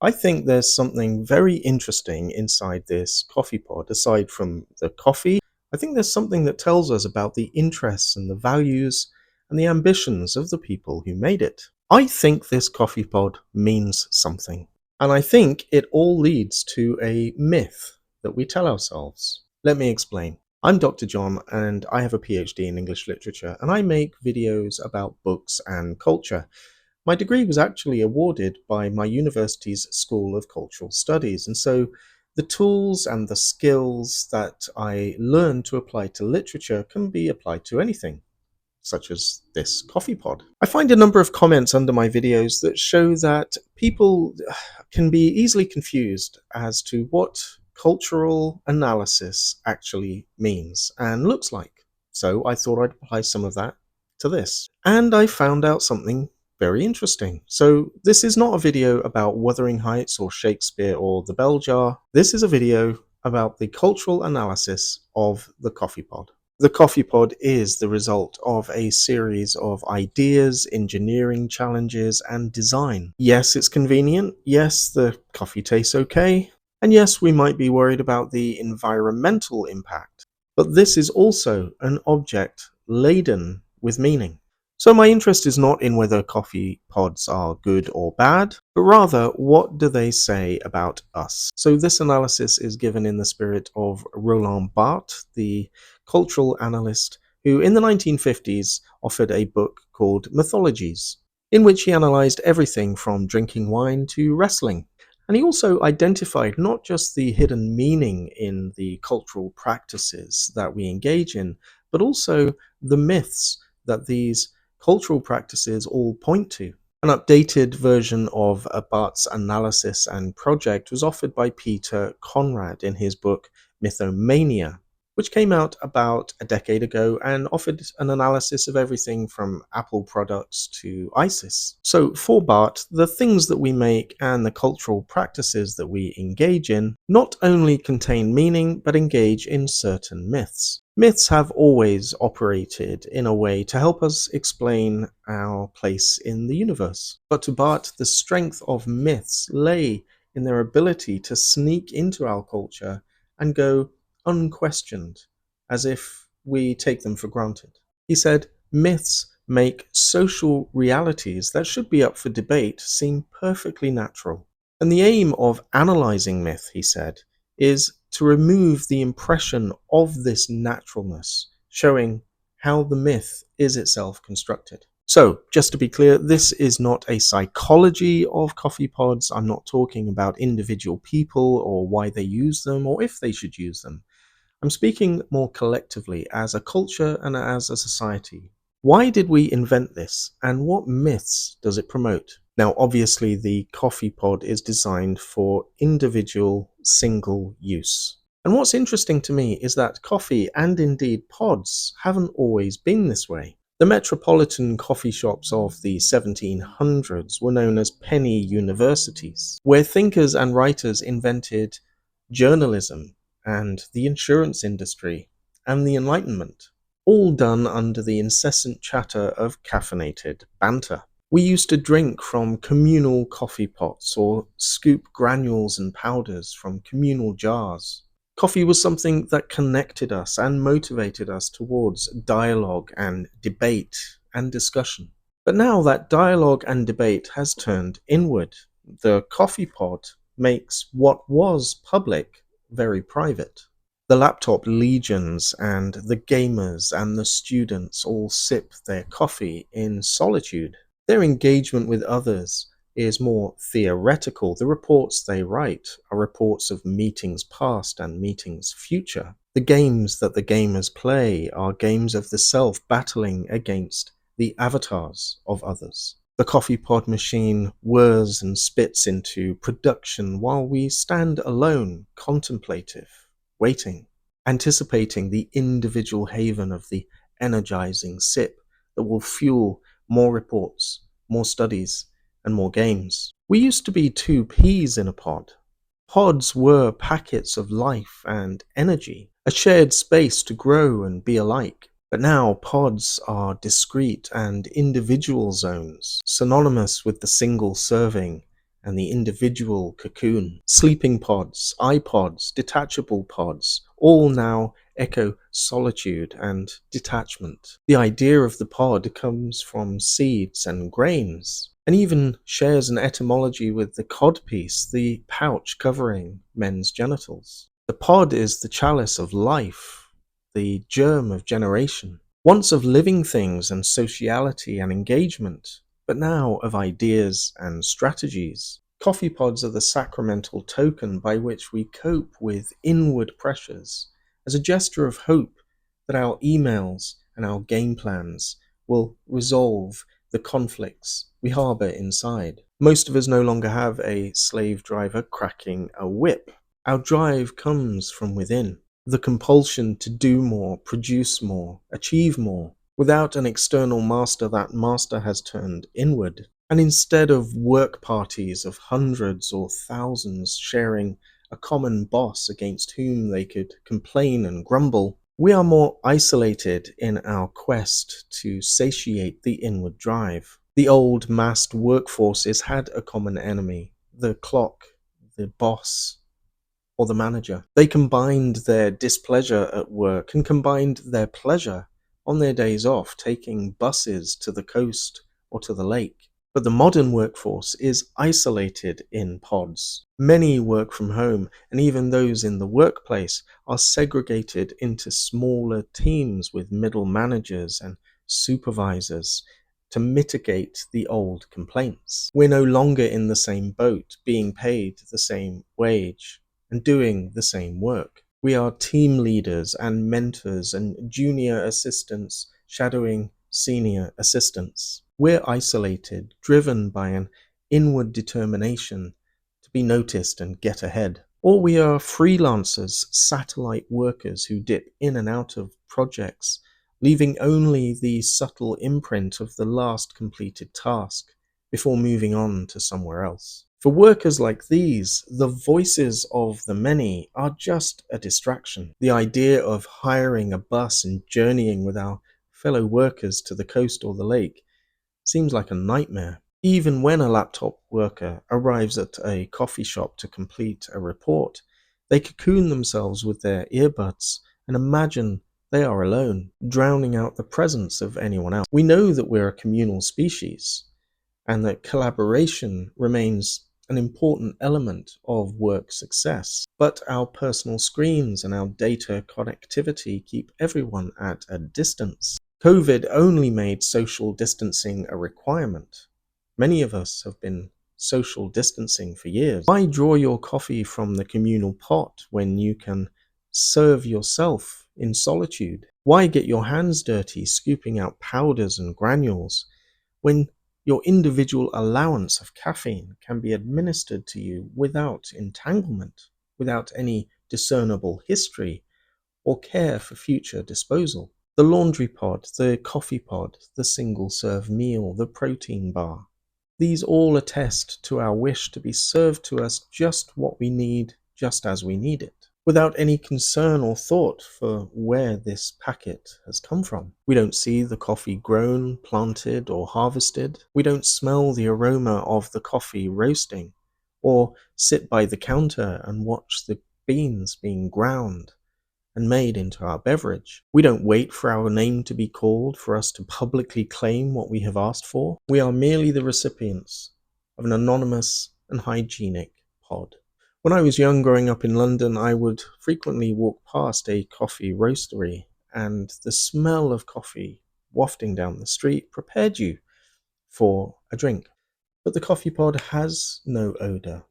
I think there's something very interesting inside this coffee pod. Aside from the coffee, I think there's something that tells us about the interests and the values and the ambitions of the people who made it. I think this coffee pod means something. And I think it all leads to a myth that we tell ourselves. Let me explain. I'm Dr. John and I have a PhD in English literature and I make videos about books and culture. My degree was actually awarded by my university's School of Cultural Studies, and so the tools and the skills that I learned to apply to literature can be applied to anything, such as this coffee pod. I find a number of comments under my videos that show that people can be easily confused as to what cultural analysis actually means and looks like. So I thought I'd apply some of that to this. And I found out something very interesting. So this is not a video about Wuthering Heights or Shakespeare or the Bell Jar. This is a video about the cultural analysis of the coffee pod. The coffee pod is the result of a series of ideas, engineering challenges, and design. Yes, it's convenient. Yes, the coffee tastes okay. And yes, we might be worried about the environmental impact. But this is also an object laden with meaning. So my interest is not in whether coffee pods are good or bad, but rather what do they say about us. So this analysis is given in the spirit of Roland Barthes, the cultural analyst who in the 1950s offered a book called Mythologies, in which he analysed everything from drinking wine to wrestling. And he also identified not just the hidden meaning in the cultural practices that we engage in, but also the myths that these cultural practices all point to. An updated version of Barthes' analysis and project was offered by Peter Conrad in his book Mythomania, which came out about a decade ago and offered an analysis of everything from Apple products to ISIS. So for Barthes, the things that we make and the cultural practices that we engage in not only contain meaning, but engage in certain myths. Myths have always operated in a way to help us explain our place in the universe. But to Barthes, the strength of myths lay in their ability to sneak into our culture and go unquestioned, as if we take them for granted. He said, myths make social realities that should be up for debate seem perfectly natural. And the aim of analyzing myth, he said, is to remove the impression of this naturalness, showing how the myth is itself constructed. So, just to be clear, this is not a psychology of coffee pods. I'm not talking about individual people or why they use them or if they should use them. I'm speaking more collectively as a culture and as a society. Why did we invent this and what myths does it promote? Now, obviously, the coffee pod is designed for individual, single use. And what's interesting to me is that coffee and indeed pods haven't always been this way. The metropolitan coffee shops of the 1700s were known as penny universities, where thinkers and writers invented journalism and the insurance industry and the Enlightenment, all done under the incessant chatter of caffeinated banter. We used to drink from communal coffee pots or scoop granules and powders from communal jars. Coffee was something that connected us and motivated us towards dialogue and debate and discussion. But now that dialogue and debate has turned inward. The coffee pod makes what was public very private. The laptop legions and the gamers and the students all sip their coffee in solitude. Their engagement with others is more theoretical. The reports they write are reports of meetings past and meetings future. The games that the gamers play are games of the self battling against the avatars of others. The coffee pod machine whirs and spits into production while we stand alone, contemplative, waiting, anticipating the individual haven of the energizing sip that will fuel more reports, more studies, and more games. We used to be two peas in a pod. Pods were packets of life and energy, a shared space to grow and be alike. But now pods are discrete and individual zones, synonymous with the single serving and the individual cocoon. Sleeping pods, iPods, detachable pods, all now echo solitude and detachment. The idea of the pod comes from seeds and grains, and even shares an etymology with the codpiece, the pouch covering men's genitals. The pod is the chalice of life, the germ of generation, once of living things and sociality and engagement, but now of ideas and strategies. Coffee pods are the sacramental token by which we cope with inward pressures, as a gesture of hope that our emails and our game plans will resolve the conflicts we harbour inside. Most of us no longer have a slave driver cracking a whip. Our drive comes from within. The compulsion to do more, produce more, achieve more, without an external master. That master has turned inward. And instead of work parties of hundreds or thousands sharing a common boss against whom they could complain and grumble, we are more isolated in our quest to satiate the inward drive. The old massed workforces had a common enemy: the clock, the boss, or the manager. They combined their displeasure at work and combined their pleasure on their days off, taking buses to the coast or to the lake. But the modern workforce is isolated in pods. Many work from home, and even those in the workplace are segregated into smaller teams with middle managers and supervisors to mitigate the old complaints. We're no longer in the same boat, being paid the same wage and doing the same work. We are team leaders and mentors and junior assistants shadowing senior assistants. We're isolated, driven by an inward determination to be noticed and get ahead. Or we are freelancers, satellite workers who dip in and out of projects, leaving only the subtle imprint of the last completed task before moving on to somewhere else. For workers like these, the voices of the many are just a distraction. The idea of hiring a bus and journeying with our fellow workers to the coast or the lake seems like a nightmare. Even when a laptop worker arrives at a coffee shop to complete a report, they cocoon themselves with their earbuds and imagine they are alone, drowning out the presence of anyone else. We know that we're a communal species, and that collaboration remains an important element of work success. But our personal screens and our data connectivity keep everyone at a distance. COVID only made social distancing a requirement. Many of us have been social distancing for years. Why draw your coffee from the communal pot when you can serve yourself in solitude? Why get your hands dirty scooping out powders and granules when your individual allowance of caffeine can be administered to you without entanglement, without any discernible history or care for future disposal? The laundry pod, the coffee pod, the single-serve meal, the protein bar. These all attest to our wish to be served to us just what we need, just as we need it, without any concern or thought for where this packet has come from. We don't see the coffee grown, planted, or harvested. We don't smell the aroma of the coffee roasting, or sit by the counter and watch the beans being ground and made into our beverage. We don't wait for our name to be called for us to publicly claim what we have asked for. We are merely the recipients of an anonymous and hygienic pod. When I was young, growing up in London, I would frequently walk past a coffee roastery, and the smell of coffee wafting down the street prepared you for a drink. But the coffee pod has no odor.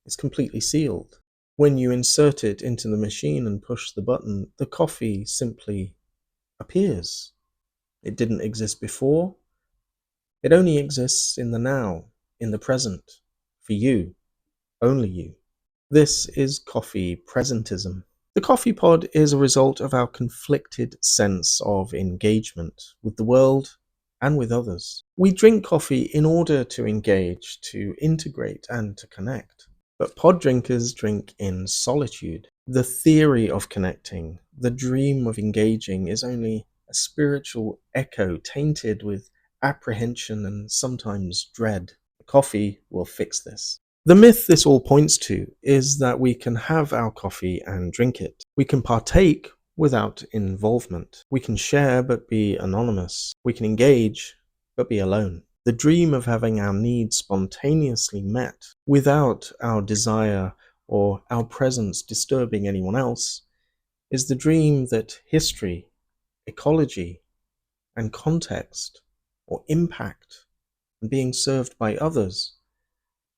It's completely sealed. When you insert it into the machine and push the button, the coffee simply appears. It didn't exist before. It only exists in the now, in the present, for you, only you. This is coffee presentism. The coffee pod is a result of our conflicted sense of engagement with the world and with others. We drink coffee in order to engage, to integrate, and to connect. But pod drinkers drink in solitude. The theory of connecting, the dream of engaging, is only a spiritual echo tainted with apprehension and sometimes dread. Coffee will fix this. The myth this all points to is that we can have our coffee and drink it. We can partake without involvement. We can share but be anonymous. We can engage but be alone. The dream of having our needs spontaneously met without our desire or our presence disturbing anyone else is the dream that history, ecology, and context or impact and being served by others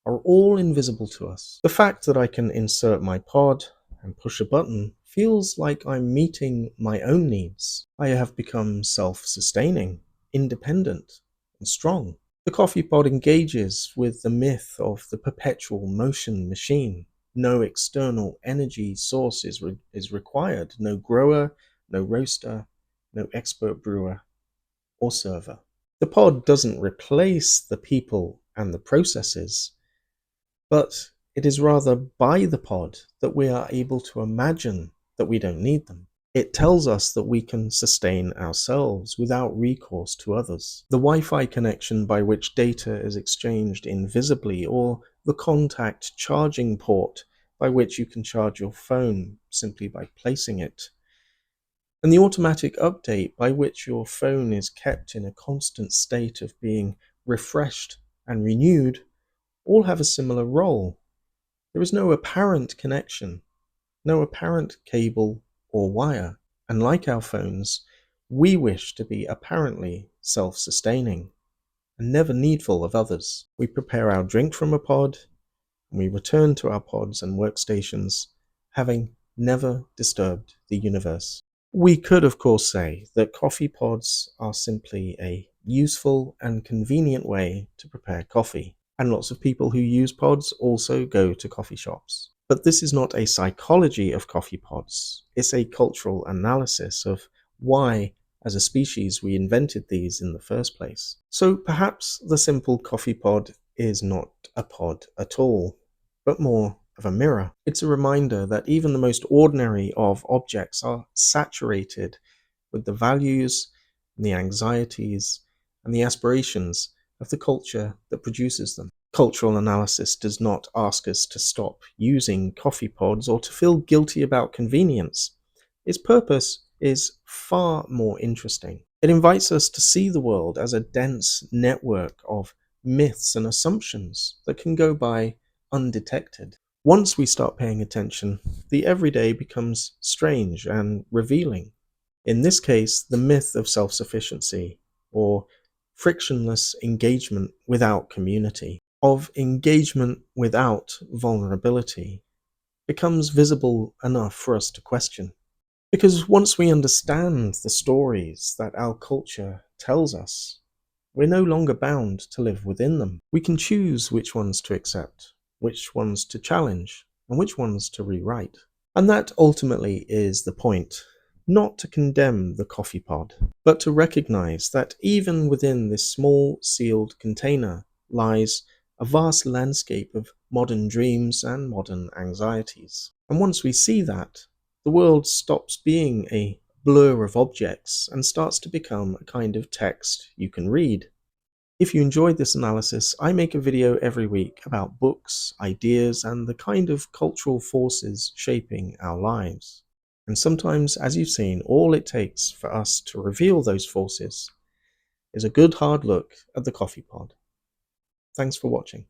are all invisible to us. The fact that I can insert my pod and push a button feels like I'm meeting my own needs. I have become self-sustaining, independent, and strong. The coffee pod engages with the myth of the perpetual motion machine. No external energy source is required. No grower, no roaster, no expert brewer or server. The pod doesn't replace the people and the processes, but it is rather by the pod that we are able to imagine that we don't need them. It tells us that we can sustain ourselves without recourse to others. The Wi-Fi connection by which data is exchanged invisibly, or the contact charging port by which you can charge your phone simply by placing it, and the automatic update by which your phone is kept in a constant state of being refreshed and renewed, all have a similar role. There is no apparent connection, no apparent cable or wire, and like our phones, we wish to be apparently self-sustaining and never needful of others. We prepare our drink from a pod, and we return to our pods and workstations, having never disturbed the universe. We could, of course, say that coffee pods are simply a useful and convenient way to prepare coffee, and lots of people who use pods also go to coffee shops. But this is not a psychology of coffee pods. It's a cultural analysis of why, as a species, we invented these in the first place. So perhaps the simple coffee pod is not a pod at all, but more of a mirror. It's a reminder that even the most ordinary of objects are saturated with the values and the anxieties and the aspirations of the culture that produces them. Cultural analysis does not ask us to stop using coffee pods or to feel guilty about convenience. Its purpose is far more interesting. It invites us to see the world as a dense network of myths and assumptions that can go by undetected. Once we start paying attention, the everyday becomes strange and revealing. In this case, the myth of self-sufficiency, or frictionless engagement without community, of engagement without vulnerability, becomes visible enough for us to question. Because once we understand the stories that our culture tells us, we're no longer bound to live within them. We can choose which ones to accept, which ones to challenge, and which ones to rewrite. And that ultimately is the point. Not to condemn the coffee pod, but to recognize that even within this small sealed container lies a vast landscape of modern dreams and modern anxieties. And once we see that, the world stops being a blur of objects and starts to become a kind of text you can read. If you enjoyed this analysis, I make a video every week about books, ideas, and the kind of cultural forces shaping our lives. And sometimes, as you've seen, all it takes for us to reveal those forces is a good hard look at the coffee pod. Thanks for watching.